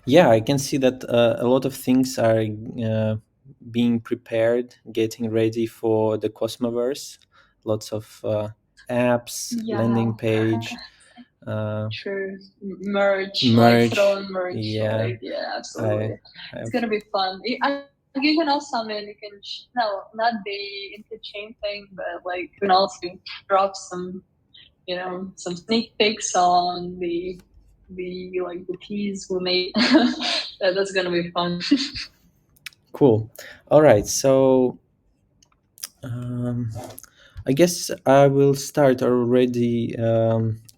Yeah, I can see that a lot of things are being prepared, getting ready for the Cosmoverse. Lots of apps, Yeah, landing page, uh, true. Merch, like merch. throwing merch, Yeah, like yeah, I absolutely. It's have. gonna be fun. You can also, I mean, you can no, not the interchain thing, but like you can also drop some, some sneak peeks on the like the teas we made. That's gonna be fun. Cool. All right, so um, I guess I will start already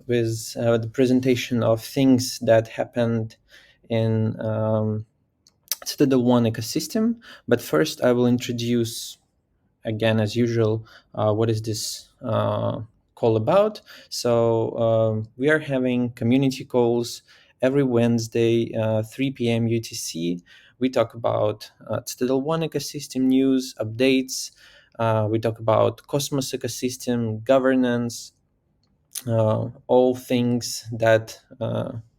with the presentation of things that happened in Citadel.one ecosystem. But first, I will introduce, again, as usual, what is this call about. So we are having community calls every Wednesday, 3 p.m. UTC. We talk about Citadel.one ecosystem news, updates. We talk about Cosmos ecosystem, governance, all things that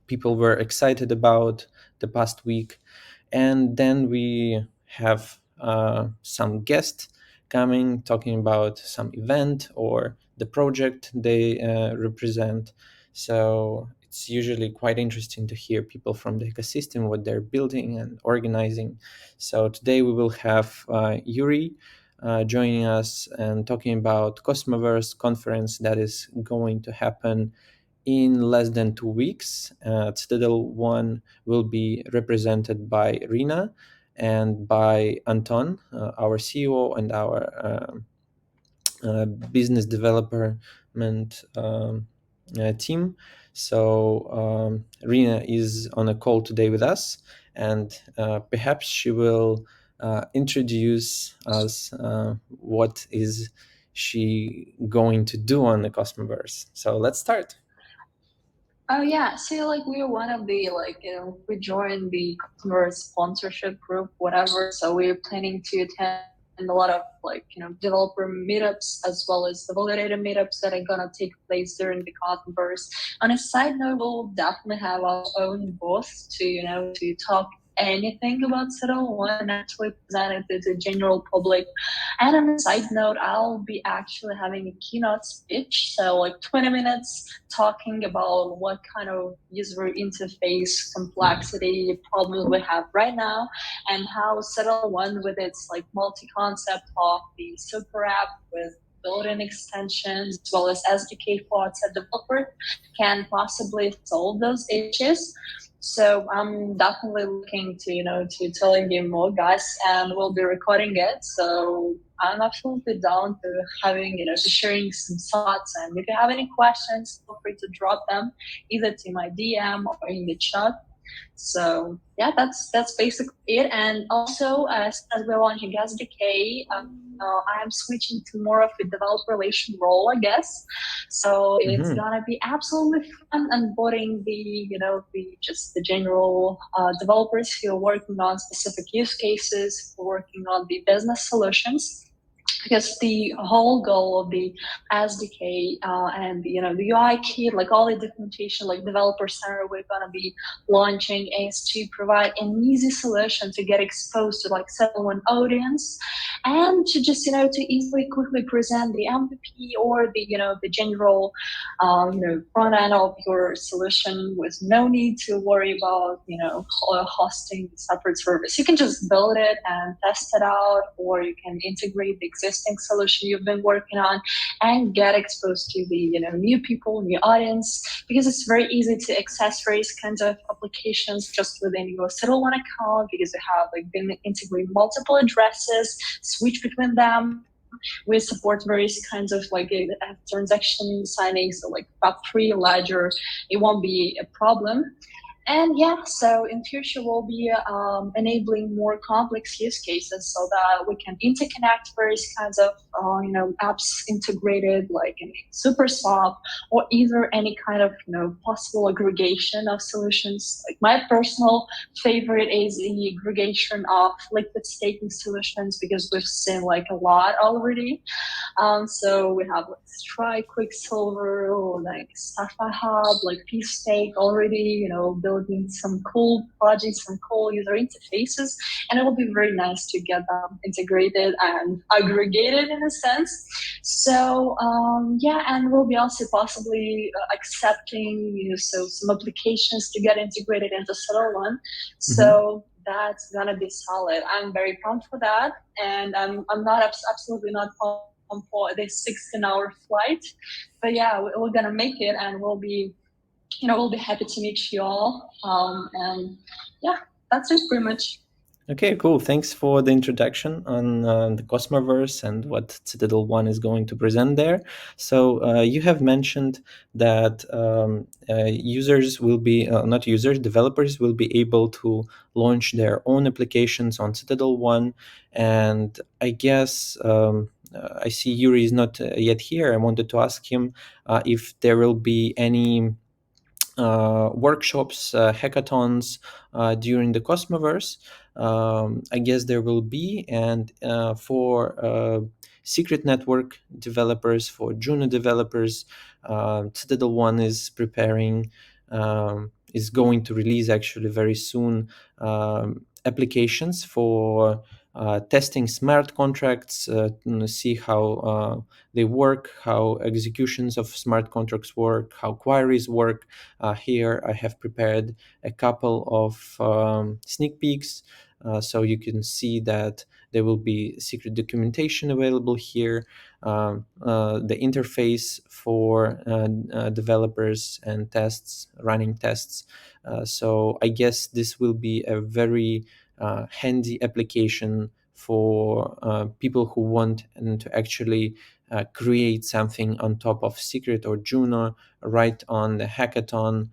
people were excited about the past week. And then we have some guests coming, talking about some event or the project they represent. So it's usually quite interesting to hear people from the ecosystem, what they're building and organizing. So today we will have Yuri joining us and talking about Cosmoverse conference that is going to happen in less than 2 weeks. Citadel.one will be represented by Rina and by Anton, our CEO and our business development team. So Rina is on a call today with us, and perhaps she will introduce us what is she going to do on the Cosmoverse. So let's start. Oh yeah, so like we are one of the we joined the customer sponsorship group, whatever. So we're planning to attend a lot of developer meetups as well as the validator meetups that are gonna take place during the Cosmoverse. On a side note, we'll definitely have our own booth to talk anything about Citadel.one and actually present it to the general public. And on a side note, I'll be actually having a keynote speech, so like 20 minutes talking about what kind of user interface complexity problems we have right now and how Settle1 with its like multi-concept of the super app with built-in extensions as well as SDK for outside developer can possibly solve those issues. So I'm definitely looking to telling you more, guys, and we'll be recording it. So I'm absolutely down to having to sharing some thoughts. And if you have any questions, feel free to drop them either to my DM or in the chat. So yeah, that's basically it. And also, as we're launching SDK, I am switching to more of a developer relation role, I guess. So it's Mhm. gonna be absolutely fun onboarding the just the general developers who are working on specific use cases, who are working on the business solutions, because the whole goal of the SDK and the UI kit, like all the documentation, like developer center, we're gonna be launching is to provide an easy solution to get exposed to like someone audience, and to just to easily quickly present the MVP or the general front end of your solution with no need to worry about hosting separate service. You can just build it and test it out, or you can integrate the existing solution you've been working on and get exposed to the new people, new audience, because it's very easy to access various kinds of applications just within your Citadel.one account, because you have like been integrating multiple addresses, switch between them. We support various kinds of like transaction signings, so like Web3 ledger. It won't be a problem. And yeah, so in future we'll be enabling more complex use cases so that we can interconnect various kinds of apps integrated like in SuperSwap, or either any kind of possible aggregation of solutions. Like my personal favorite is the aggregation of liquid staking solutions, because we've seen like a lot already. So we have like Strike, Quicksilver, or like Sapphire Hub, like Peace Stake already, building building some cool projects, some cool user interfaces, and it will be very nice to get them integrated and aggregated in a sense. So yeah, and we'll be also possibly accepting so some applications to get integrated into Citadel.one. Mhm. So that's gonna be solid. I'm very pumped for that, and I'm not absolutely not pumped for the 16-hour flight, but yeah, we're gonna make it, and we'll be happy to meet you all. And yeah, that's it pretty much. Okay, cool. Thanks for the introduction on the Cosmoverse and what Citadel.one is going to present there. So, you have mentioned that users will be, not users, developers will be able to launch their own applications on Citadel.one. And I guess I see Yuri is not yet here. I wanted to ask him if there will be any workshops, hackathons during the Cosmoverse. I guess there will be, and for secret network developers, for Juno developers, Citadel.one is preparing, is going to release actually very soon applications for testing smart contracts, see how they work, how executions of smart contracts work, how queries work. Here I have prepared a couple of sneak peeks, so you can see that there will be secret documentation available here, the interface for developers and tests, running tests. So I guess this will be a very handy application for people who want to actually create something on top of Secret or Juno right on the hackathon.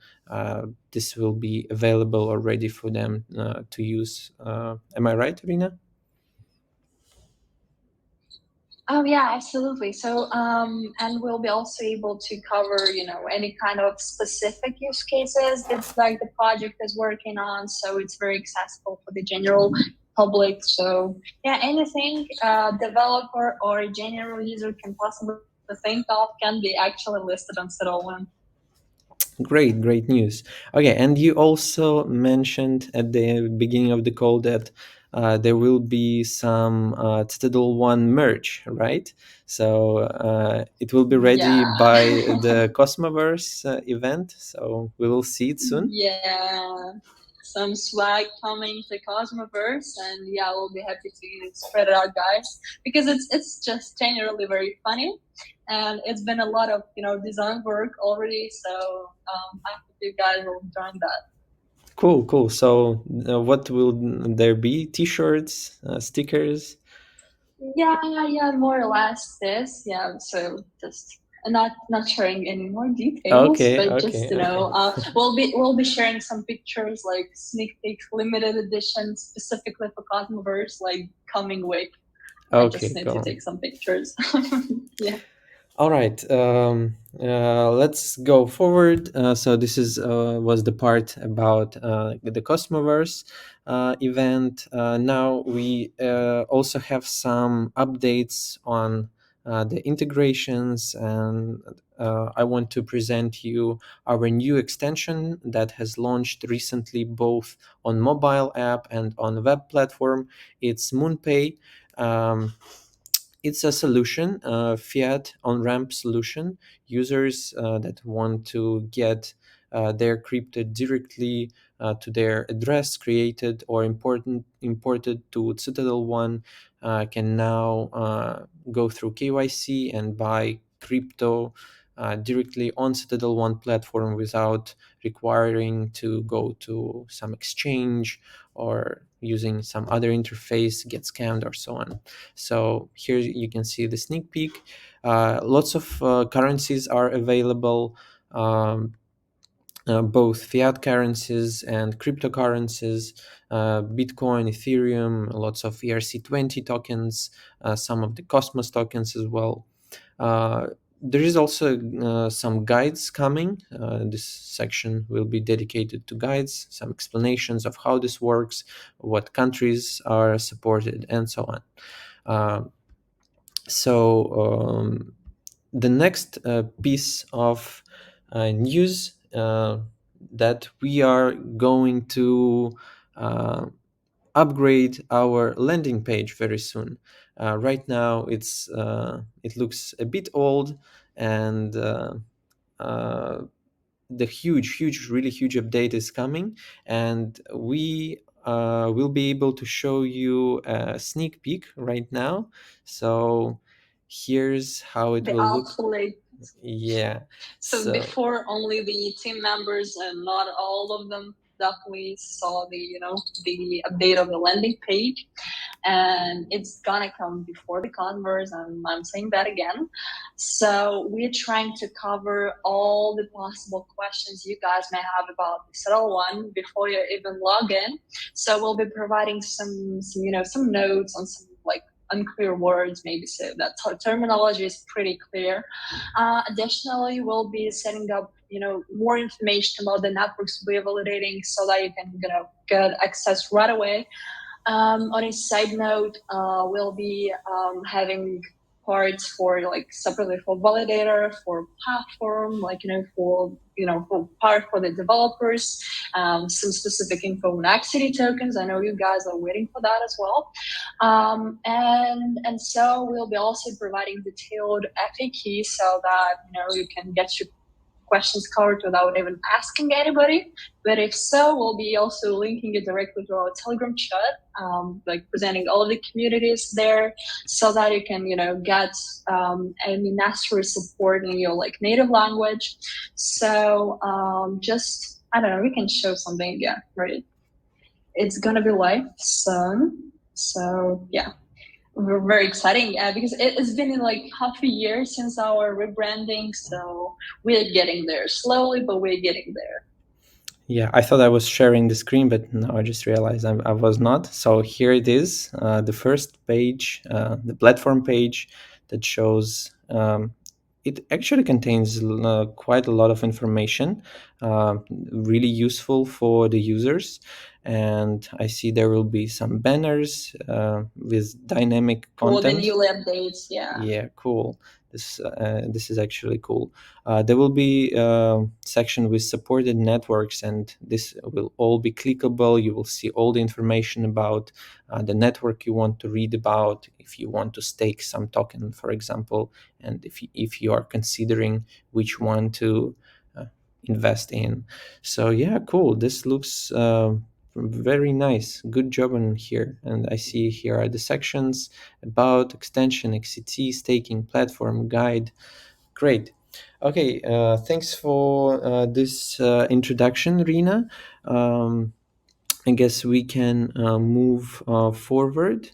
This will be available already for them to use. Am I right, Rina? Oh yeah, absolutely. So and we'll be also able to cover, any kind of specific use cases that like the project is working on. So it's very accessible for the general public. So yeah, anything developer or a general user can possibly think of can be actually listed on Citadel.one. Great, great news. Okay, and you also mentioned at the beginning of the call that there will be some Citadel.one merch, right? So it will be ready Yeah. by the Cosmoverse event. So we will see it soon. Yeah, some swag coming to Cosmoverse, and yeah, we'll be happy to spread it out, guys, because it's just generally very funny, and it's been a lot of design work already. So I hope you guys will join that. Cool, cool. So what will there be? T-shirts, stickers? Yeah, yeah, more or less this. Yeah, so just not sharing any more details, Okay, but just okay, okay. we'll be sharing some pictures like sneak peek limited edition specifically for Cosmoverse, like coming week. I just Okay, need to cool. take some pictures. Yeah. All right, let's go forward. So this is was the part about the Cosmoverse event. Now we also have some updates on the integrations, and I want to present you our new extension that has launched recently, both on mobile app and on web platform. It's MoonPay. Um, it's a solution, a fiat on ramp solution. Users that want to get their crypto directly to their address created or imported to Citadel.one can now go through KYC and buy crypto directly on Citadel.one platform without requiring to go to some exchange or using some other interface, get scammed, or so on. So here you can see the sneak peek. Lots of currencies are available, both fiat currencies and cryptocurrencies, Bitcoin, Ethereum, lots of ERC20 tokens, some of the Cosmos tokens as well. Uh, there is also some guides coming. This section will be dedicated to guides, some explanations of how this works, what countries are supported, and so on. Uh, so the next piece of news that we are going to uh, upgrade our landing page very soon. Right now, it looks a bit old, and uh, the really huge update is coming, and we will be able to show you a sneak peek right now. So here's how it The will look. ultimate. Yeah. So So before, only the team members and not all of them definitely saw the the update of the landing page, and it's gonna come before the Converse, and I'm saying that again. So we're trying to cover all the possible questions you guys may have about the Citadel.one before you even log in. So we'll be providing some notes on some like unclear words, maybe, so that terminology is pretty clear. Additionally, we'll be setting up more information about the networks we're validating, so that you can get access right away. On a side note, we'll be having parts for like separately for validator, for platform, like for part for the developers, some specific info on Axity tokens. I know you guys are waiting for that as well, and so we'll be also providing detailed FAQ, so that you can get your questions covered without even asking anybody. But if so, we'll be also linking it directly to our Telegram chat, like presenting all of the communities there, so that you can, get any necessary support in your like native language. So just I don't know, we can show something, yeah, right? It's gonna be live soon. So yeah, we're very exciting, because it's been like half a year since our rebranding, so we're getting there slowly, but we're getting there. yeah, I thought I was sharing the screen, but no, I just realized I was not. So here it is, the first page, the platform page that shows. It actually contains quite a lot of information, really useful for the users. And I see there will be some banners with dynamic For the content. newly updates, yeah. Yeah, cool. This is actually cool. There will be a section with supported networks, and this will all be clickable. You will see all the information about the network you want to read about. If you want to stake some token, for example, and if you are considering which one to uh, invest in. So yeah, cool. This looks very nice. Good job on here. And I see here are the sections about extension, XCT, staking, platform, guide. Great. Okay, thanks for this introduction, Rina. Um, I guess we can move forward.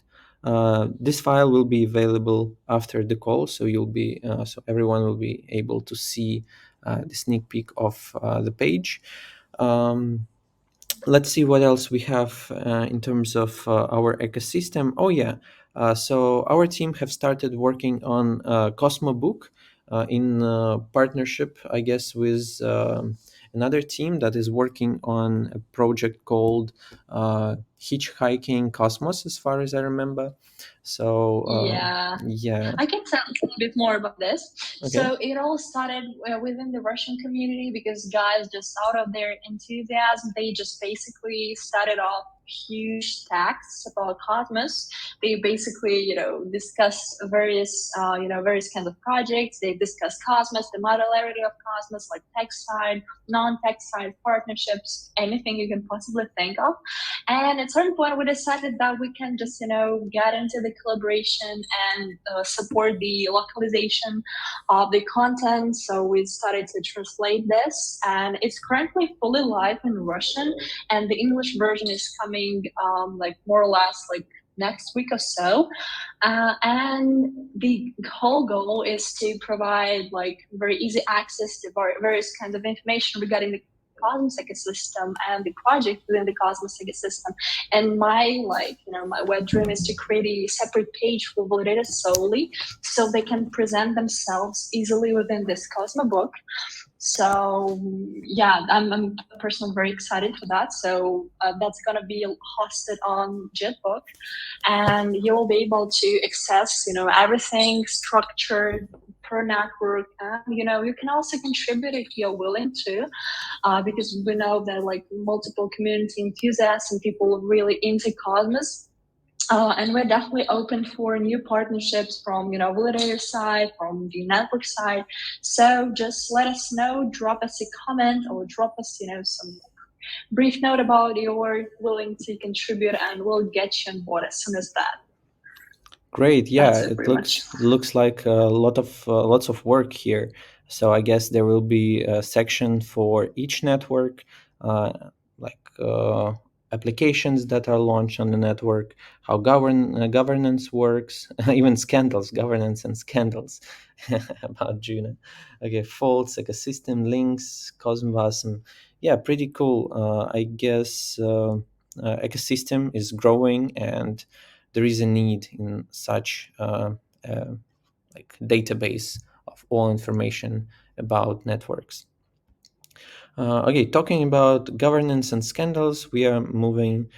This file will be available after the call, so so everyone will be able to see the sneak peek of the page. Um, let's see what else we have in terms of our ecosystem. Oh yeah, so our team have started working on Cosmo book in partnership, I guess, with another team that is working on a project called Hitchhiking Cosmos, as far as I remember. So Yeah, yeah, I can tell a little bit more about this. okay. So it all started within the Russian community, because guys, just out of their enthusiasm, they just basically started off huge stacks about Cosmos. They basically, discuss various kinds of projects. They discuss Cosmos, the modularity of Cosmos, like tech side, non-tech side partnerships, anything you can possibly think of. And at a certain point, we decided that we can just, get into the collaboration and support the localization of the content. So we started to translate this, and it's currently fully live in Russian, and the English version is coming, like more or less like next week or so. And the whole goal is to provide like very easy access to various kinds of information regarding the Cosmos ecosystem and the project within the Cosmos ecosystem. And my web dream is to create a separate page for validators solely, so they can present themselves easily within this Cosmo book. So yeah, I'm personally very excited for that. So that's gonna be hosted on Jetbook, and you will be able to access, everything structured per network, and you can also contribute if you're willing to, because we know that like multiple community enthusiasts and people really into Cosmos. And we're definitely open for new partnerships from validator side, from the network side. So just let us know, drop us a comment, or drop us some brief note about you're willing to contribute, and we'll get you on board as soon as that. Great. Yeah, That's it it pretty much. looks like a lots of work here. So I guess there will be a section for each network, uh, like applications that are launched on the network, how governance works, even scandals, governance and scandals about Juno. Okay, faults, ecosystem links, Cosmos, and yeah, pretty cool. I guess ecosystem is growing, and there is a need in such uh, like database of all information about networks. Okay, talking about governance and scandals, we are moving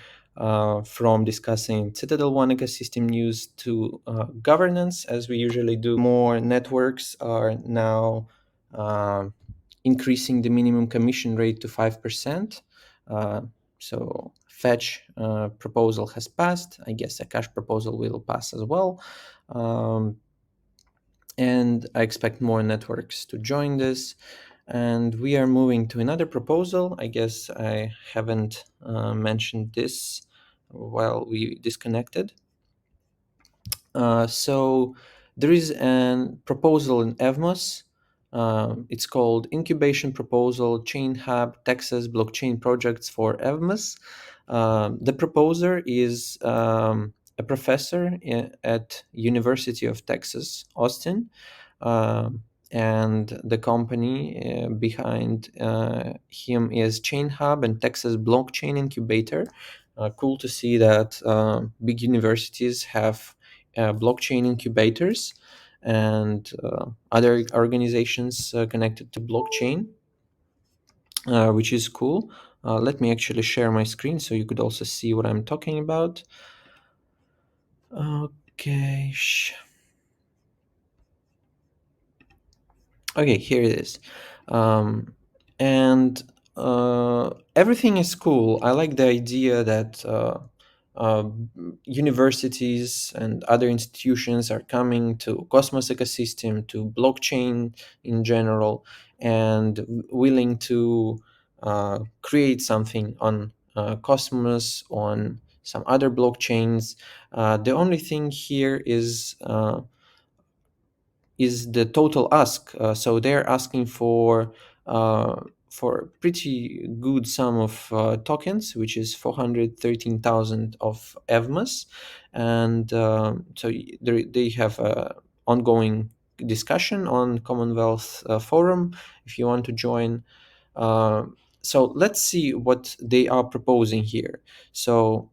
from discussing Citadel.one ecosystem news to governance, as we usually do. More networks are now increasing the minimum commission rate to 5%. So fetch proposal has passed. I guess a cash proposal will pass as well. Um, and I expect more networks to join this. And we are moving to another proposal. I guess I haven't mentioned this while we disconnected. So there is a proposal in EVMOS. It's called Incubation Proposal Chain Hub Texas Blockchain Projects for EVMOS. The proposer is a professor at University of Texas, Austin, um, and the company behind him is Chain Hub and Texas Blockchain Incubator. Cool to see that big universities have blockchain incubators and other organizations connected to blockchain, which is cool. Let me actually share my screen so you could also see what I'm talking about. Okay. Okay, here it is. Um, and everything is cool. I like the idea that uh, universities and other institutions are coming to Cosmos ecosystem, to blockchain in general, and willing to create something on Cosmos, on some other blockchains. The only thing here is the total ask. So they're asking for pretty good sum of tokens, which is 413,000 of EVMAs, and so they have a ongoing discussion on Commonwealth forum. If you want to join. Uh, so let's see what they are proposing here. So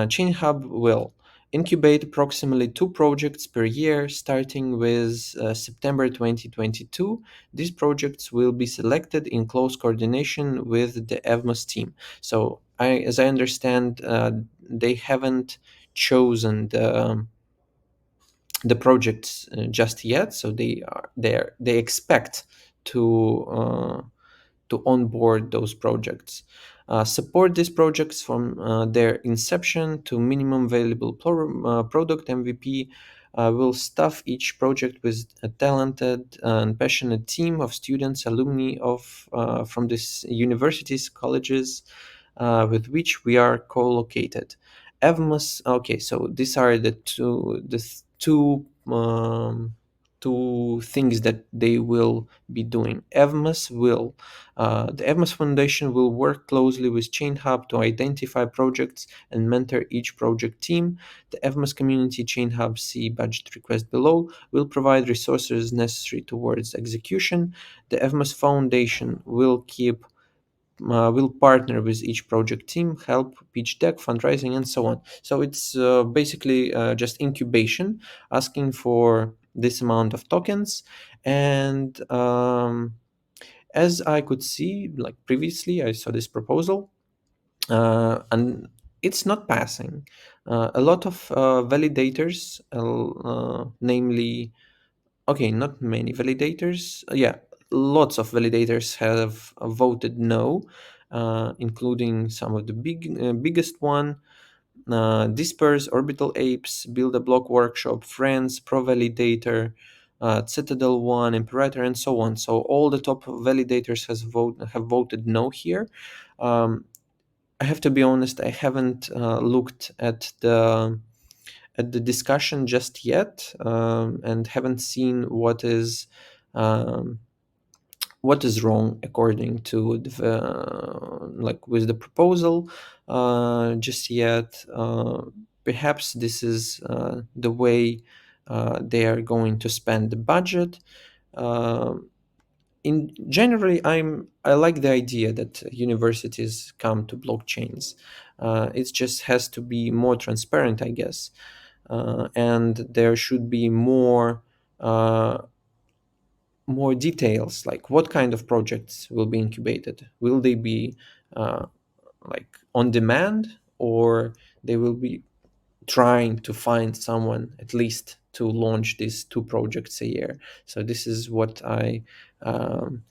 Chain Hub will incubate approximately 2 projects per year, starting with September 2022. These projects will be selected in close coordination with the EVMOS team. So, as I understand, they haven't chosen the projects just yet. So they expect to. To onboard those projects. Support these projects from their inception to minimum valuable product MVP. Will staff each project with a talented and passionate team of students, alumni of from these universities, colleges with which we are co-located. EVMOS. Okay, so these are the two things that they will be doing. The EVMAS Foundation will work closely with Chain Hub to identify projects and mentor each project team. The EVMAS Community Chain Hub, see budget request below, will provide resources necessary towards execution. The EVMAS Foundation will partner with each project team, help pitch deck, fundraising, and so on. So it's basically just incubation, asking for this amount of tokens, and as I could see, like previously, I saw this proposal, and it's not passing. A lot of validators, namely, okay, not many validators, yeah, lots of validators have voted no, including some of the biggest one. Disperse, Orbital Apes, Build a Block Workshop, Friends, Pro Validator, Citadel.one, Imperator, and so on. So all the top validators have voted no here. Um, I have to be honest, I haven't looked at the discussion just yet, and haven't seen um, what is wrong according to like with the proposal just yet. Perhaps this is the way they are going to spend the budget. Uh, in generally, I like the idea that universities come to blockchains. It just has to be more transparent, I guess, and there should be uh, more details, like what kind of projects will be incubated. Will they be uh, like on demand, or they will be trying to find someone at least to launch these two projects a year? So this is what I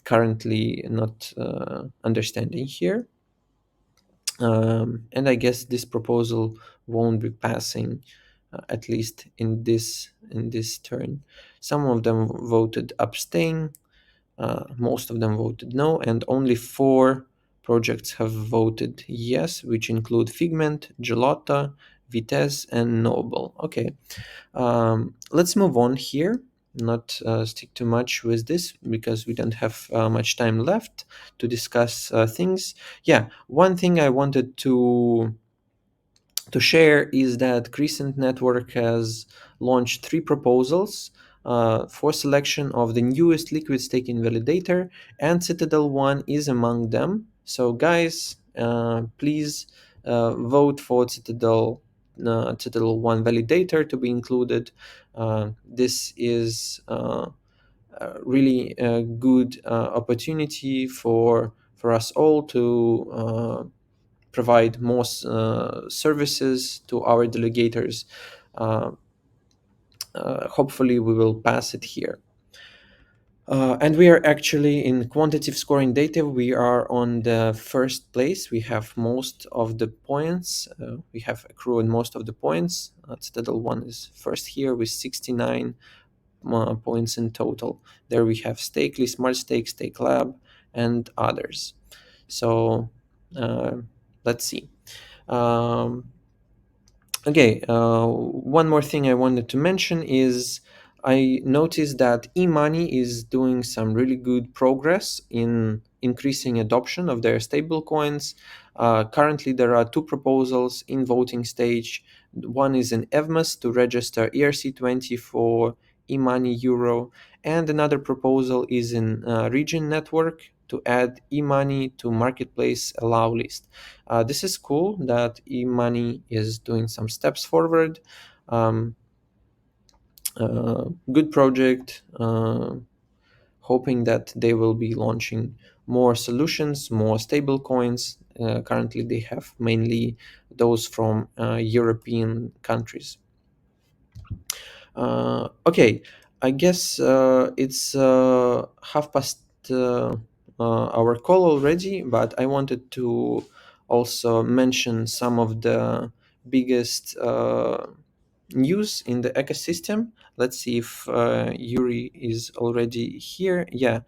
currently not understanding here. And I guess this proposal won't be passing, at least in this turn. Some of them voted abstain, most of them voted no, and only four projects have voted yes, which include Figment, Gelota, Vitesse, and Noble. Okay, let's move on here. Not stick too much with this because we don't have much time left to discuss things. Yeah, one thing I wanted to share is that Crescent Network has launched three proposals for selection of the newest liquid staking validator, and Citadel.one is among them. So, guys, please vote for Citadel.one validator to be included. This is really a good opportunity for us all to provide more services to our delegators. Uh, Hopefully, we will pass it here. And we are actually in quantitative scoring data. We are on the first place. We have most of the points. We have accrued most of the points. Citadel.one is first here with 69 points in total. There we have Stakely, Smart Stake, Stake Lab, and others. So let's see. Um, Okay, one more thing I wanted to mention is I noticed that eMoney is doing some really good progress in increasing adoption of their stablecoins. Currently, there are two proposals in voting stage. One is in EVMAS to register ERC20 for eMoney Euro, and another proposal is in Region Network to add eMoney to marketplace allow list. This is cool that eMoney is doing some steps forward. Um, Good project. Hoping that they will be launching more solutions, more stable coins. Currently, they have mainly those from European countries. Okay, I guess it's half past our call already, but I wanted to also mention some of the biggest news in the ecosystem. Let's see if Yuri is already here. Yeah,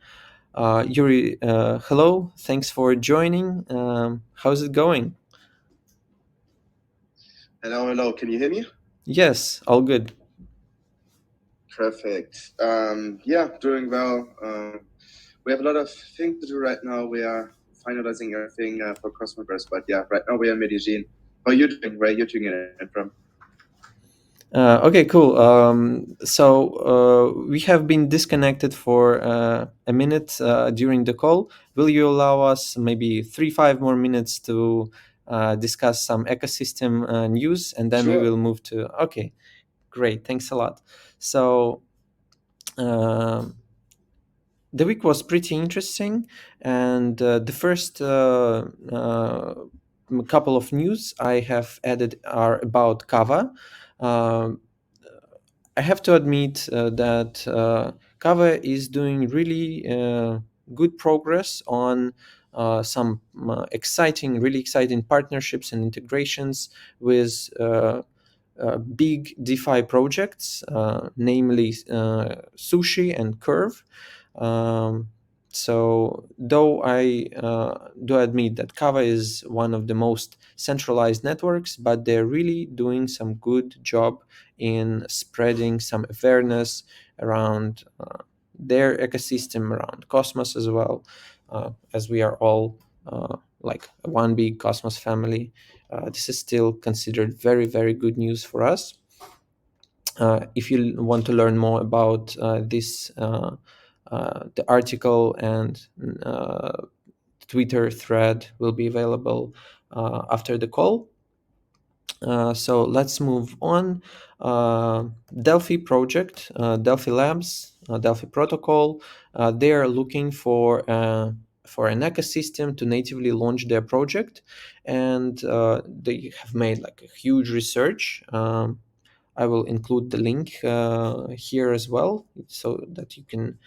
Yuri, hello. Thanks for joining. How's it going? Hello, hello. Can you hear me? Yes, all good. Perfect. Yeah, doing well. We have a lot of things to do right now. We are finalizing everything for Cosmoverse, but yeah, right now we are in Medellin. How are you doing? Where are you tuning in from? Okay, cool. We have been disconnected for a minute during the call. Will you allow us maybe 3, 5 more minutes to discuss some ecosystem news, and then we Sure. will move to? Okay, great. Thanks a lot. So, um, the week was pretty interesting, and the first couple of news I have added are about Kava. Um, I have to admit that Kava is doing really good progress on some really exciting partnerships and integrations with big DeFi projects, namely Sushi and Curve. Um, so, though I do admit that Kava is one of the most centralized networks, but they're really doing some good job in spreading some awareness around their ecosystem, around Cosmos as well, as we are all like one big Cosmos family. This is still considered very, very good news for us. If you want to learn more about this, the article and Twitter thread will be available after the call. So let's move on. Delphi project, Delphi Labs, Delphi protocol. They are looking for an ecosystem to natively launch their project, and they have made like a huge research. I will include the link here as well, so that you can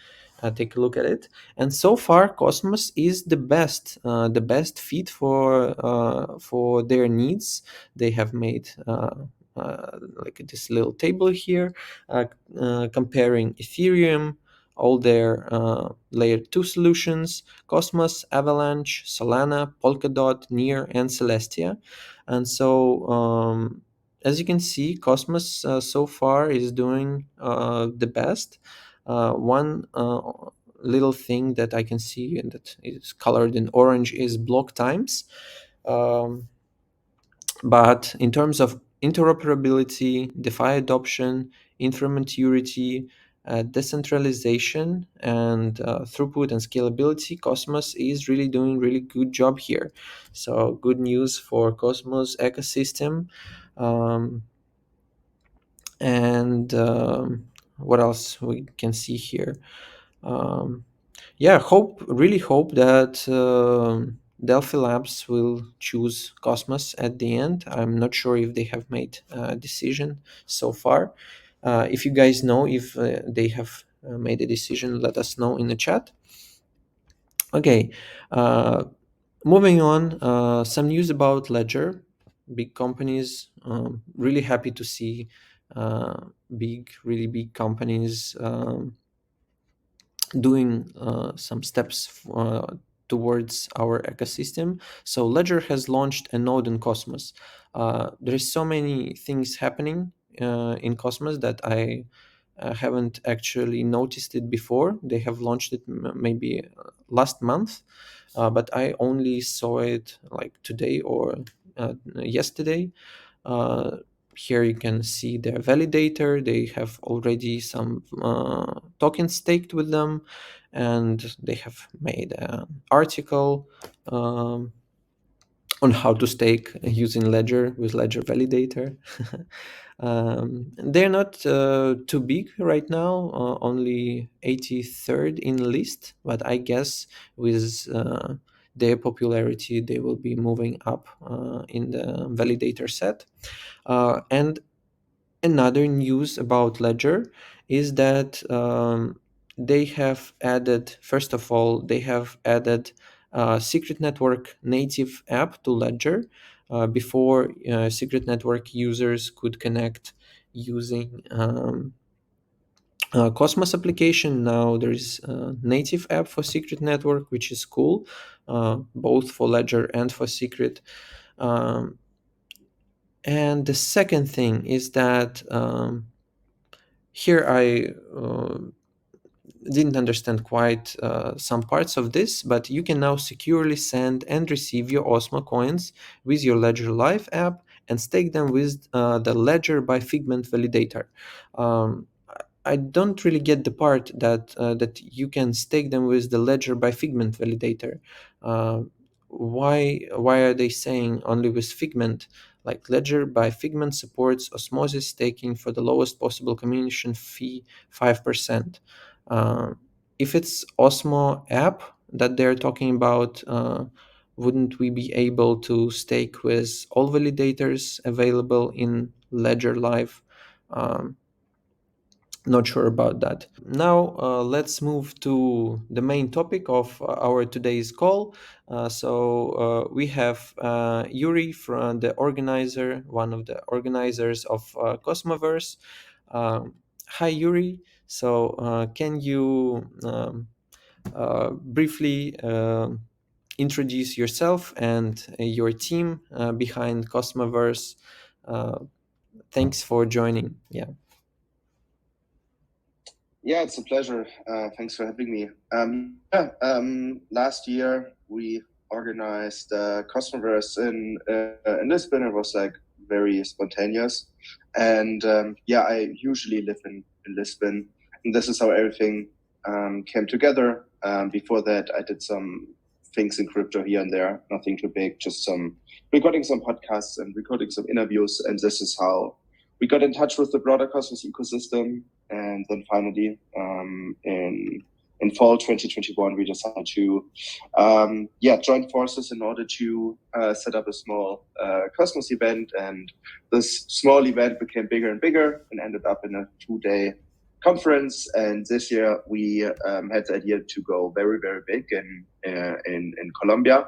take a look at it. And so far, Cosmos is the best fit for their needs. They have made like this little table here, comparing Ethereum, all their layer 2 solutions, Cosmos, Avalanche, Solana, Polkadot, Near, and Celestia. And so as you can see, Cosmos so far is doing the best. One little thing that I can see and that is colored in orange is block times. Um, but in terms of interoperability, DeFi adoption, infra maturity, decentralization, and throughput and scalability, Cosmos is really doing really good job here. So good news for Cosmos ecosystem. Um, and what else we can see here? Um, yeah, really hope that Delphi Labs will choose Cosmos at the end. I'm not sure if they have made a decision so far. If you guys know if they have made a decision, let us know in the chat. Okay, uh, moving on, some news about Ledger. Big companies, really happy to see really big companies doing some steps towards our ecosystem. So Ledger has launched a node in Cosmos. There is so many things happening in Cosmos that I haven't actually noticed it before. They have launched it maybe last month, but I only saw it like today or yesterday. Uh, Here you can see their validator. They have already some tokens staked with them, and they have made an article on how to stake using Ledger with Ledger Validator. They're not too big right now, only 83rd in the list, but I guess with their popularity, they will be moving up in the validator set. And another news about Ledger is that they have added, first of all, they have added Secret Network native app to Ledger. Before, Secret Network users could connect using Cosmos application. Now there is a native app for Secret Network, which is cool, both for Ledger and for Secret. And the second thing is that here I didn't understand quite some parts of this, but you can now securely send and receive your Osmo coins with your Ledger Live app and stake them with the Ledger by Figment validator. Um, I don't really get the part that you can stake them with the Ledger by Figment validator. Uh, why are they saying only with Figment? Like Ledger by Figment supports osmosis staking for the lowest possible commission fee, 5%. Uh, if it's Osmo app that they're talking about, wouldn't we be able to stake with all validators available in Ledger Live? Not sure about that. Now let's move to the main topic of our today's call. We have Juri, from the organizer, one of the organizers of Cosmoverse. Hi, Juri. So can you briefly introduce yourself and your team behind Cosmoverse? Thanks for joining. Yeah. Yeah, it's a pleasure. Thanks for having me. Last year we organized Cosmoverse in Lisbon. It was like very spontaneous, and I usually live in Lisbon, and this is how everything came together. Before that, I did some things in crypto here and there, nothing too big, just some recording some podcasts and recording some interviews, and this is how we got in touch with the broader Cosmos ecosystem. And then finally, in fall 2021, we decided to join forces in order to set up a small Cosmos event. And this small event became bigger and bigger and ended up in a 2-day conference. And this year we had the idea to go very, very big in Colombia.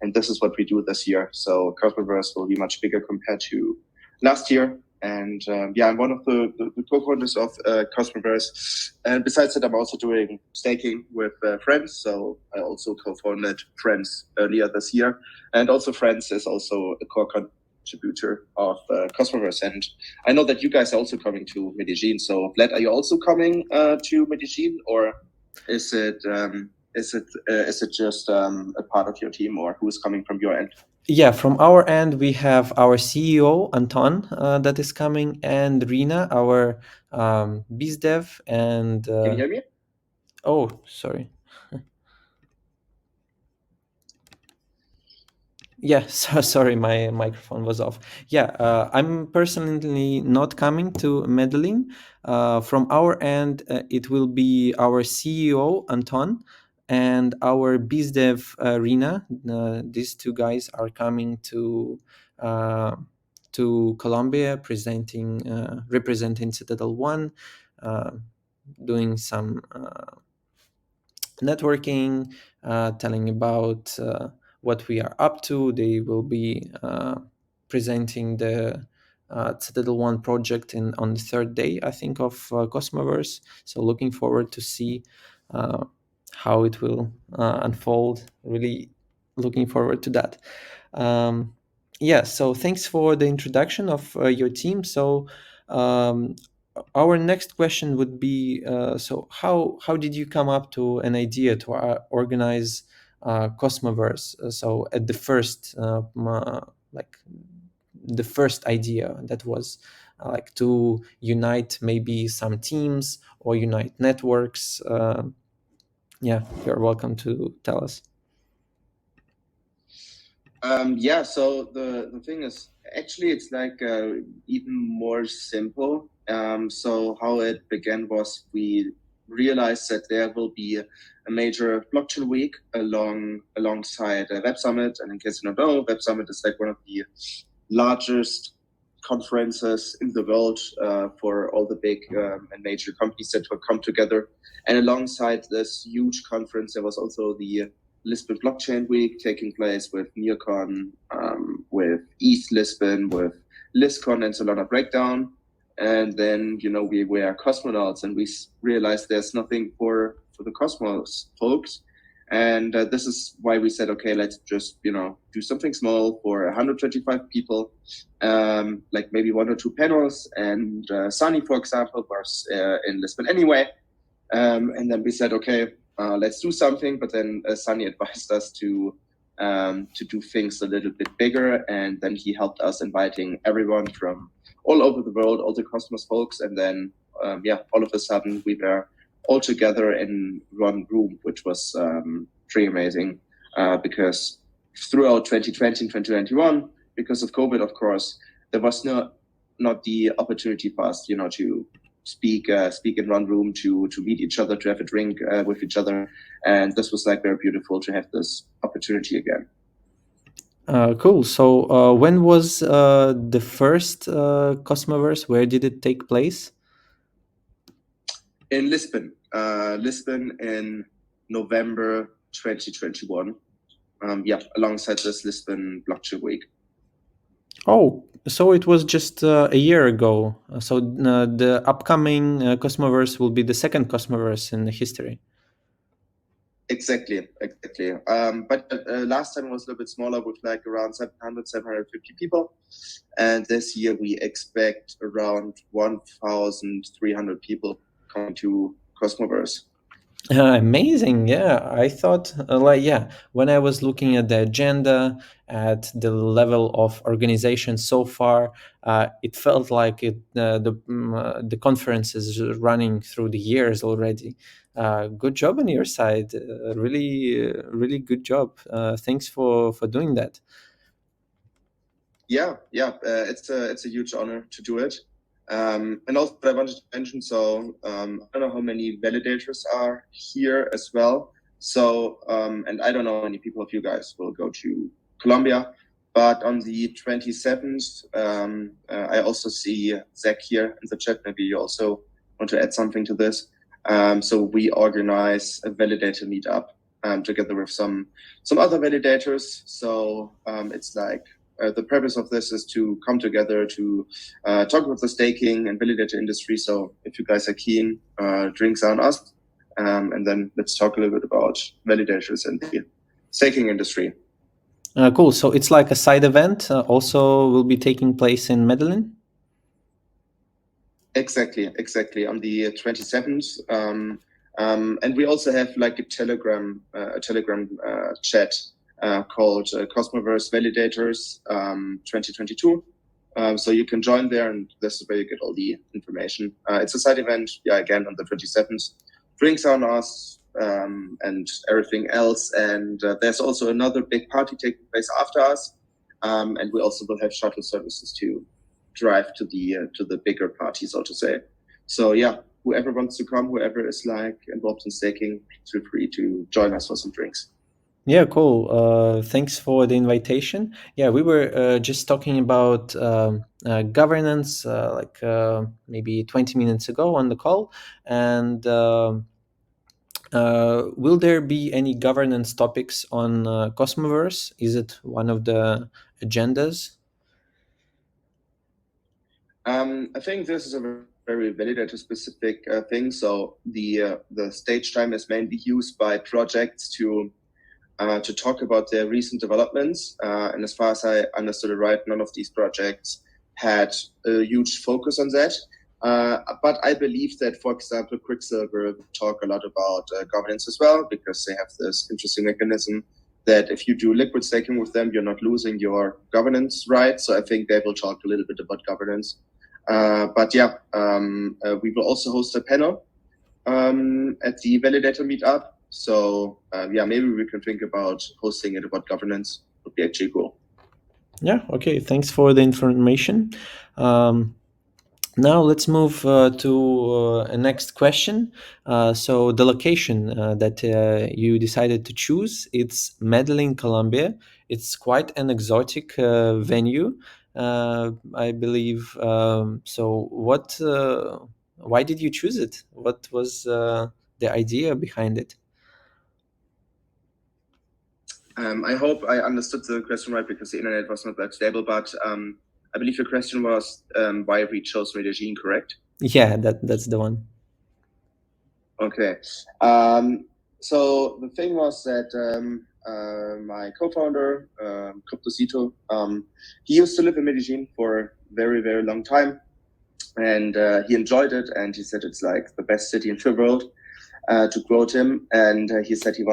And this is what we do this year. So Cosmoverse will be much bigger compared to last year. And I'm one of the co-founders of Cosmoverse. And besides that, I'm also doing staking with Friends. So I also co-founded Friends earlier this year. And also Friends is also a core contributor of Cosmoverse. And I know that you guys are also coming to Medellin. So Vlad, are you also coming to Medellin, or is it just a part of your team, or who is coming from your end? Yeah, from our end, we have our CEO, Anton, that is coming, and Rina, our BizDev. And Can you hear me? Oh, sorry. Yeah, sorry, my microphone was off. Yeah, I'm personally not coming to Medellin. From our end, it will be our CEO, Anton, and our BizDev, Rina. These two guys are coming to Colombia, representing Citadel.one, doing some networking, telling about what we are up to. They will be presenting the Citadel.one project on the third day, I think, of Cosmoverse. So looking forward to see how it will unfold. Really looking forward to that. So thanks for the introduction of your team. So um, our next question would be, so how did you come up to an idea to organize Cosmoverse? So at the first like the first idea that was like to unite maybe some teams or unite networks. You're welcome to tell us. So the thing is, actually, it's like even more simple. So how it began was we realized that there will be a major blockchain week alongside Web Summit. And in case you don't know, Web Summit is like one of the largest conferences in the world for all the big and major companies that will come together. And alongside this huge conference, there was also the Lisbon Blockchain Week taking place with NeoCon, with East Lisbon, with LisCon and Solana Breakdown. And then, we were cosmonauts, and we realized there's nothing for the Cosmos folks. And this is why we said, okay, let's just, do something small for 125 people, like maybe 1 or 2 panels. And Sunny, for example, was in Lisbon anyway. And then we said, okay, let's do something. But then Sunny advised us to do things a little bit bigger. And then he helped us inviting everyone from all over the world, all the Cosmos folks. And then, all of a sudden we were all together in one room, which was pretty amazing because throughout 2020 and 2021, because of COVID, of course, there was not the opportunity for us, to speak in one room, to meet each other, to have a drink with each other, and this was like very beautiful to have this opportunity again. Cool. So when was the first Cosmoverse? Where did it take place? In Lisbon, in November 2021. Alongside this Lisbon Blockchain Week. Oh, so it was just a year ago. So the upcoming Cosmoverse will be the second Cosmoverse in history. Exactly. But last time was a little bit smaller with like around 700, 750 people. And this year we expect around 1,300 people coming to Cosmoverse. Amazing. Yeah, I thought when I was looking at the agenda, at the level of organization so far, it felt like the conference is running through the years already. Good job on your side. Really good job. Thanks for doing that. It's a huge honor to do it. And also what I wanted to mention, so I don't know how many validators are here as well. So, and I don't know how many people of you guys will go to Colombia, but on the 27th, I also see Zach here in the chat. Maybe you also want to add something to this. So we organize a validator meetup together with some other validators. So it's like, the purpose of this is to come together to talk about the staking and validator industry. So if you guys are keen, drinks on us. And then let's talk a little bit about validators and the staking industry. Cool. So it's like a side event. Also will be taking place in Medellin. Exactly. On the 27th. And we also have like a Telegram chat called Cosmoverse Validators 2022. So you can join there, and this is where you get all the information. It's a side event, again on the 27th. Drinks on us and everything else. And there's also another big party taking place after us. And we also will have shuttle services to drive to the bigger party, so to say. So whoever wants to come, whoever is like involved in staking, feel free to join us for some drinks. Yeah, cool. Thanks for the invitation. Yeah, we were just talking about governance maybe 20 minutes ago on the call. And will there be any governance topics on Cosmoverse? Is it one of the agendas? I think this is a very validator specific thing. So the stage time is mainly used by projects to talk about their recent developments. And as far as I understood it right, none of these projects had a huge focus on that. But I believe that, for example, Quicksilver will talk a lot about governance as well, because they have this interesting mechanism that if you do liquid staking with them, you're not losing your governance rights. So I think they will talk a little bit about governance. We will also host a panel at the validator meetup. So maybe we can think about hosting it about governance. Would be actually cool. Yeah. Okay. Thanks for the information. Now let's move to a next question. So the location that you decided to choose, it's Medellin, Colombia. It's quite an exotic venue, I believe. So why did you choose it? What was the idea behind it? I hope I understood the question right, because the internet was not that stable. But I believe your question was why we chose Medellin, correct? Yeah, that's the one. Okay. So the thing was that my co-founder, Cryptocito, he used to live in Medellin for a very, very long time. And he enjoyed it. And he said it's like the best city in the world to quote him. And he said his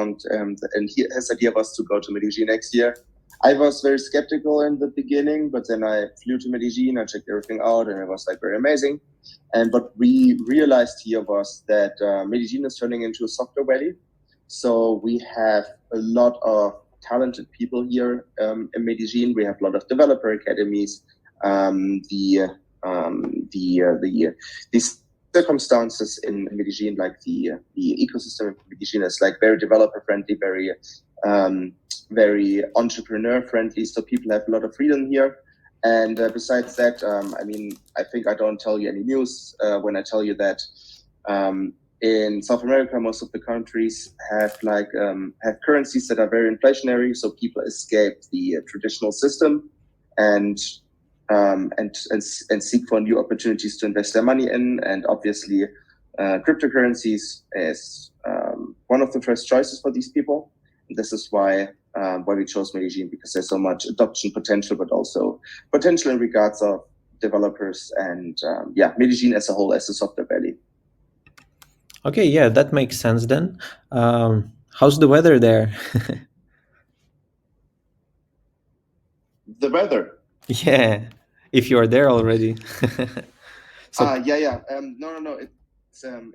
idea was to go to Medellin next year. I was very skeptical in the beginning, but then I flew to Medellin, I checked everything out, and it was like very amazing. And what we realized here was that Medellin is turning into a software valley. So we have a lot of talented people here in Medellin. We have a lot of developer academies. These circumstances in Medellin, like the ecosystem in Medellin is like very developer friendly, very entrepreneur friendly. So people have a lot of freedom here. And besides that, I mean, I think I don't tell you any news when I tell you that in South America, most of the countries have have currencies that are very inflationary. So people escape the traditional system and and seek for new opportunities to invest their money in. And obviously, cryptocurrencies is one of the first choices for these people. And this is why we chose Medellin, because there's so much adoption potential, but also potential in regards of developers and Medellin as a whole as a software valley. Okay, yeah, that makes sense then. How's the weather there? The weather. Yeah, if you are there already. No.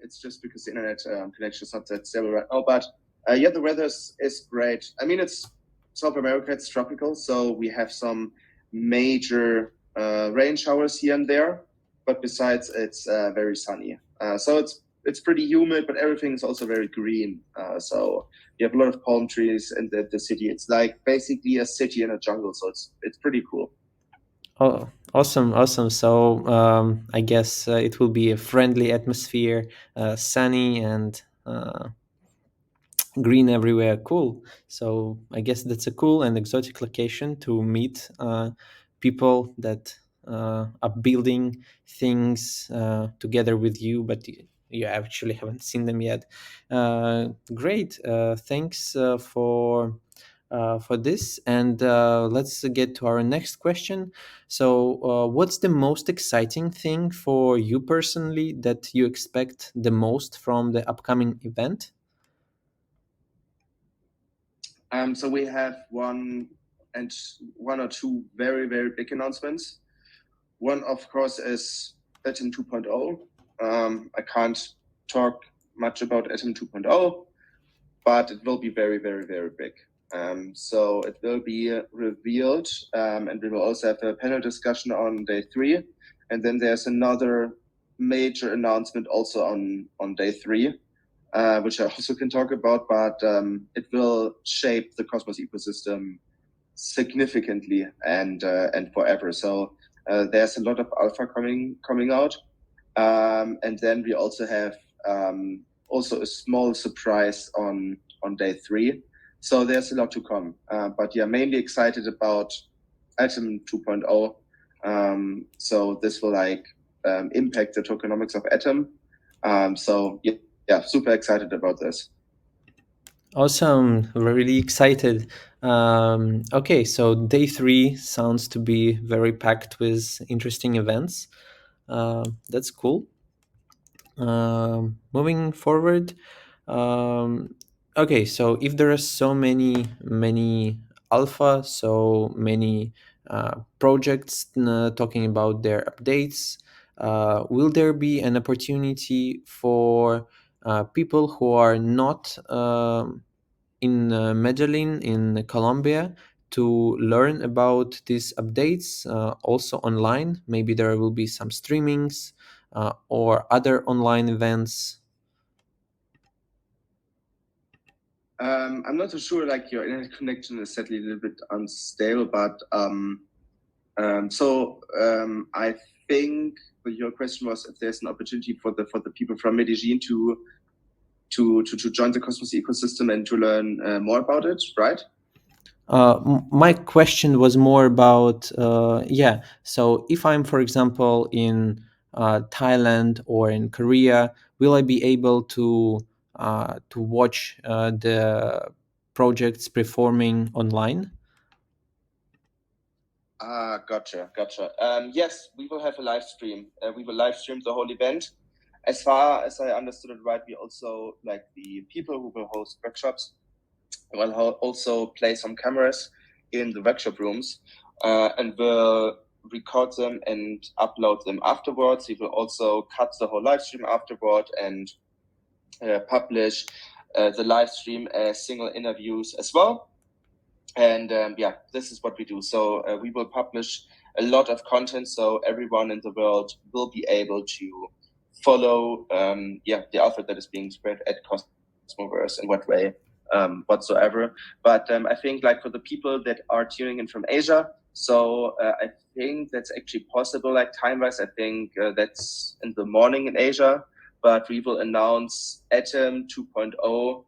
It's just because the internet connection is not that stable right now. But the weather is great. I mean, it's South America. It's tropical, so we have some major rain showers here and there. But besides, it's very sunny. So it's pretty humid, but everything is also very green. So you have a lot of palm trees in the city. It's like basically a city in a jungle. So it's pretty cool. Oh, awesome. So I guess it will be a friendly atmosphere, sunny and green everywhere. Cool. So I guess that's a cool and exotic location to meet people that are building things together with you, but you actually haven't seen them yet. Great. Thanks for this, and let's get to our next question. So what's the most exciting thing for you personally that you expect the most from the upcoming event? So we have one or two very, very big announcements. One, of course, is Atom 2.0. I can't talk much about Atom 2.0, but it will be very, very, very big. So it will be revealed, and we will also have a panel discussion on day 3. And then there's another major announcement also on day 3, which I also can talk about, but it will shape the Cosmos ecosystem significantly and forever. So there's a lot of alpha coming out, and then we also have also a small surprise on day 3. So there's a lot to come. But yeah, mainly excited about Atom 2.0. So this will impact the tokenomics of Atom. So yeah, super excited about this. Awesome. We're really excited. Okay, so day 3 sounds to be very packed with interesting events. That's cool. Moving forward, okay, so if there are so many alpha, so many projects talking about their updates, will there be an opportunity for people who are not in Medellin in Colombia to learn about these updates also online? Maybe there will be some streamings or other online events. I'm not so sure. Like your internet connection is sadly a little bit unstable, but I think your question was if there's an opportunity for the people from Medellin to join the Cosmos ecosystem and to learn more about it, right? My question was more about so if I'm, for example, in Thailand or in Korea, will I be able to watch the projects performing online? Gotcha. Yes, we will have a live stream. We will live stream the whole event. As far as I understood it right, we also, like the people who will host workshops, will also place some cameras in the workshop rooms and will record them and upload them afterwards. We will also cut the whole live stream afterward and publish the live stream as single interviews as well. And this is what we do. So we will publish a lot of content, so everyone in the world will be able to follow the outfit that is being spread at Cosmoverse in what way whatsoever. But I think like for the people that are tuning in from Asia, so I think that's actually possible. Like time-wise, I think that's in the morning in Asia, but we will announce Atom 2.0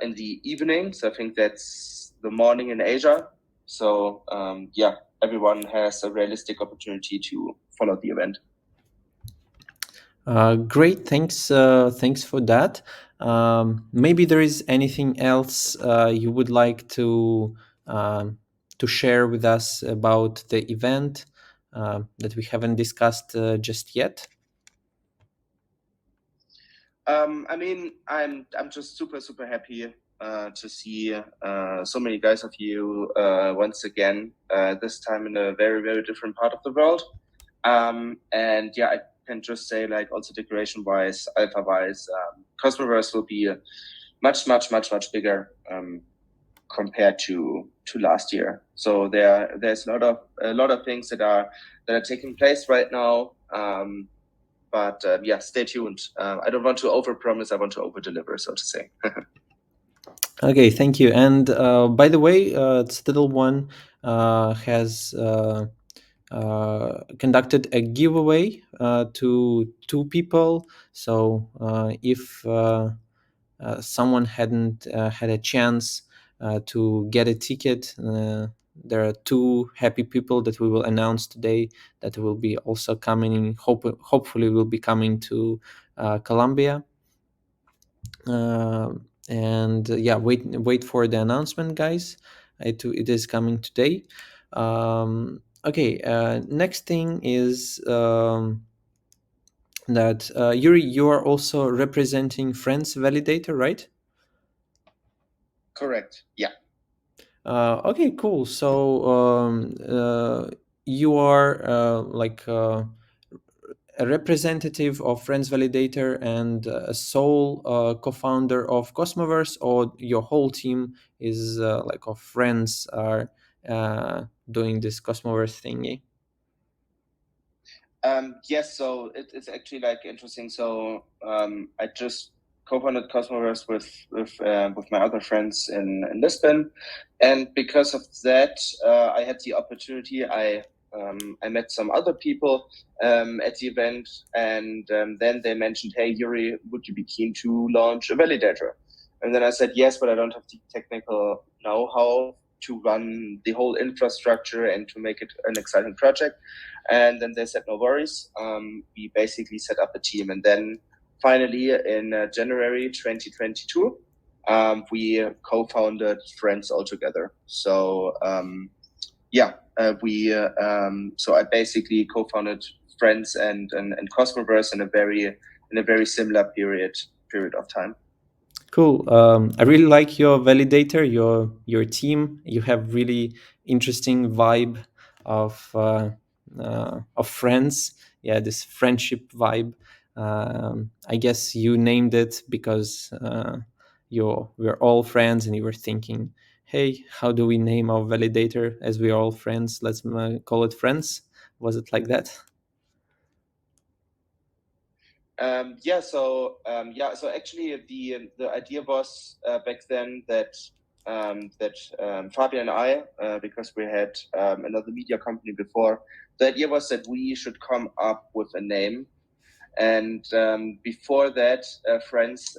in the evening. So I think that's the morning in Asia. So everyone has a realistic opportunity to follow the event. Great, thanks for that. Maybe there is anything else you would like to share with us about the event that we haven't discussed just yet? I mean, I'm just super happy to see so many guys of you once again. This time in a very different part of the world. And yeah, I can just say like also decoration wise, alpha wise, Cosmoverse will be much bigger compared to last year. So there's a lot of things that are taking place right now. But stay tuned. I don't want to overpromise. I want to overdeliver, so to say. Okay, thank you. And by the way, Citadel.one has conducted a giveaway to 2 people. So if someone hadn't had a chance to get a ticket, there are 2 happy people that we will announce today that will be also coming. Hopefully, will be coming to Colombia. And wait for the announcement, guys. It is coming today. Okay, next thing is that Yuri, you are also representing Friends Validator, right? Correct. Yeah. Okay, cool. So you are a representative of Friends Validator and a sole co-founder of Cosmoverse, or your whole team is like of friends are doing this Cosmoverse thingy? Yes, so it's actually like interesting. So I just co-founded Cosmoverse with my other friends in Lisbon, and because of that, I had the opportunity. I met some other people at the event, and then they mentioned, "Hey, Yuri, would you be keen to launch a validator?" And then I said yes, but I don't have the technical know-how to run the whole infrastructure and to make it an exciting project. And then they said, no worries. We basically set up a team. And then finally in January 2022, we co-founded Friends altogether. So so I basically co-founded Friends and Cosmoverse in a very similar period of time. Cool. I really like your validator, your team. You have really interesting vibe of friends. Yeah, this friendship vibe. I guess you named it because we're all friends, and you were thinking, "Hey, how do we name our validator? As we are all friends, let's call it Friends." Was it like that? So actually the idea was back then that Fabian and I, because we had another media company before, the idea was that we should come up with a name. And before that, Friends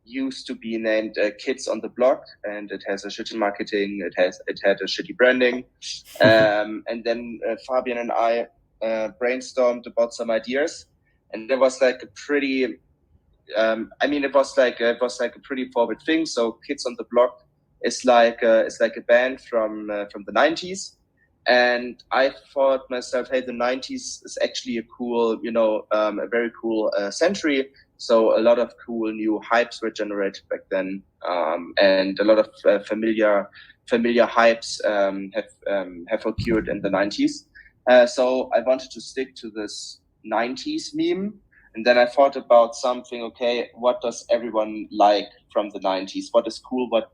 used to be named Kids on the Block, and it has a shitty marketing. It had a shitty branding. And then Fabian and I brainstormed about some ideas, and there was like a pretty it was like a pretty forward thing. So Kids on the Block is like a band from the 90s, and I thought myself, hey, the 90s is actually a cool, a very cool century. So a lot of cool new hypes were generated back then, and a lot of familiar hypes have occurred in the 90s. So I wanted to stick to this 90s meme. And then I thought about something. Okay, what does everyone like from the 90s? What is cool? Where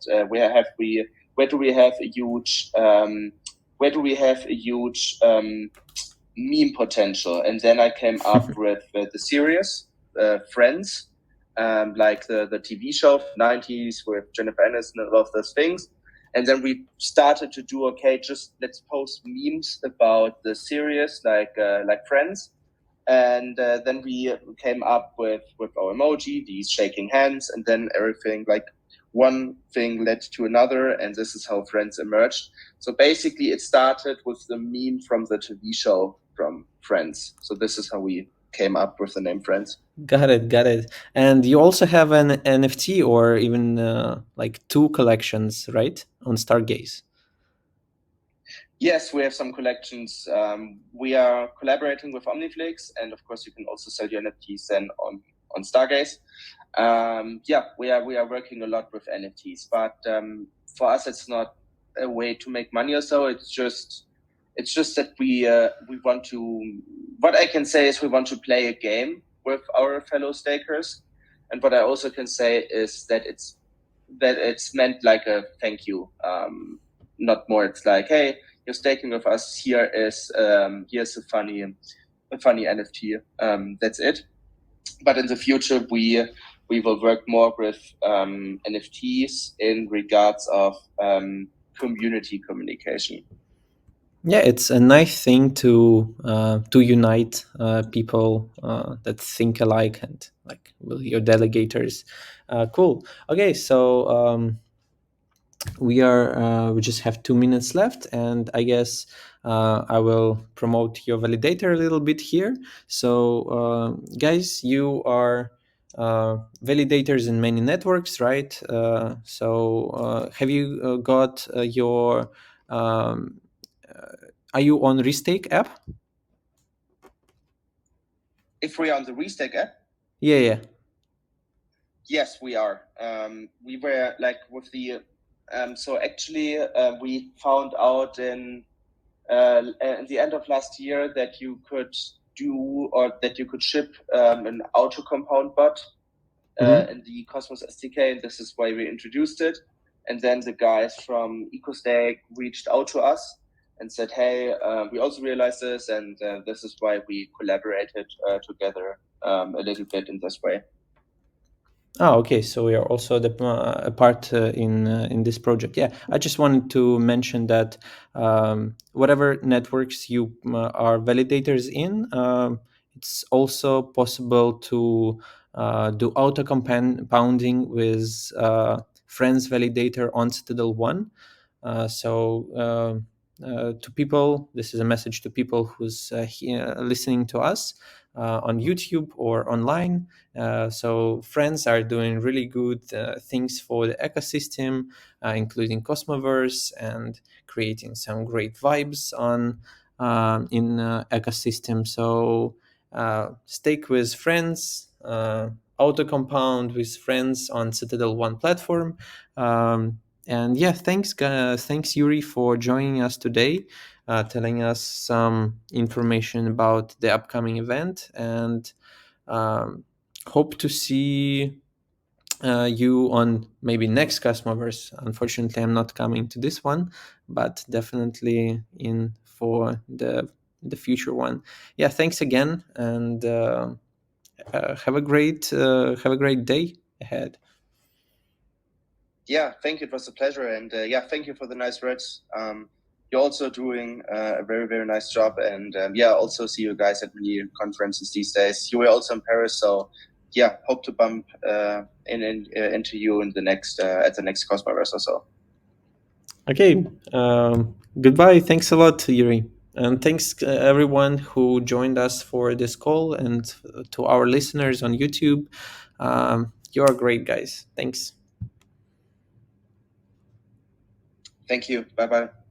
do we have a huge meme potential. And then I came up with the series Friends, like the TV show of the 90s with Jennifer Aniston and all of those things. And then we started to do, okay, just let's post memes about the series like Friends. And then we came up with our emoji, these shaking hands, and then everything, like one thing led to another, and this is how Friends emerged. So basically it started with the meme from the TV show from Friends. So this is how we came up with the name Friends. Got it. And you also have an NFT or even like two collections, right, on Stargaze? Yes, we have some collections. We are collaborating with Omniflix, and of course, you can also sell your NFTs then on Stargaze. We are working a lot with NFTs, but for us, it's not a way to make money or so. It's just that we want to. What I can say is we want to play a game with our fellow stakers, and what I also can say is that it's meant like a thank you, not more. It's like, hey, you're staking with us. Here's a funny NFT. That's it. But in the future, we will work more with NFTs in regards of community communication. Yeah, it's a nice thing to unite people that think alike and like with your delegators. Cool. Okay, so we just have 2 minutes left, and I guess I will promote your validator a little bit here. So guys, you are validators in many networks, right? Have you got your are you on Restake app? If we are on the Restake app, Yeah. yes, we are. We were like with the so actually we found out in the end of last year that you could do, or that you could ship an auto compound bot in the Cosmos SDK, and this is why we introduced it. And then the guys from EcoStake reached out to us and said, hey, we also realized this, and this is why we collaborated together a little bit in this way. Oh, okay. So we are also a part in this project. Yeah, I just wanted to mention that whatever networks you are validators in, it's also possible to do auto compounding with Friends Validator on Citadel.one. To people, this is a message to people who's listening to us on YouTube or online. So friends are doing really good things for the ecosystem, including Cosmoverse, and creating some great vibes on in ecosystem. So stake with friends, auto compound with friends on Citadel.one platform. And yeah, thanks Juri for joining us today, telling us some information about the upcoming event, and hope to see you on maybe next Cosmoverse. Unfortunately, I'm not coming to this one, but definitely in for the future one. Yeah, thanks again, and have a great day ahead. Yeah, thank you. It was a pleasure, and thank you for the nice words. You're also doing a very, very nice job, and also see you guys at many conferences these days. You were also in Paris, so yeah, hope to bump into you in the next at the next Cosmoverse or so. Okay, goodbye. Thanks a lot, Yuri. And thanks everyone who joined us for this call, and to our listeners on YouTube. You're great, guys. Thanks. Thank you. Bye bye.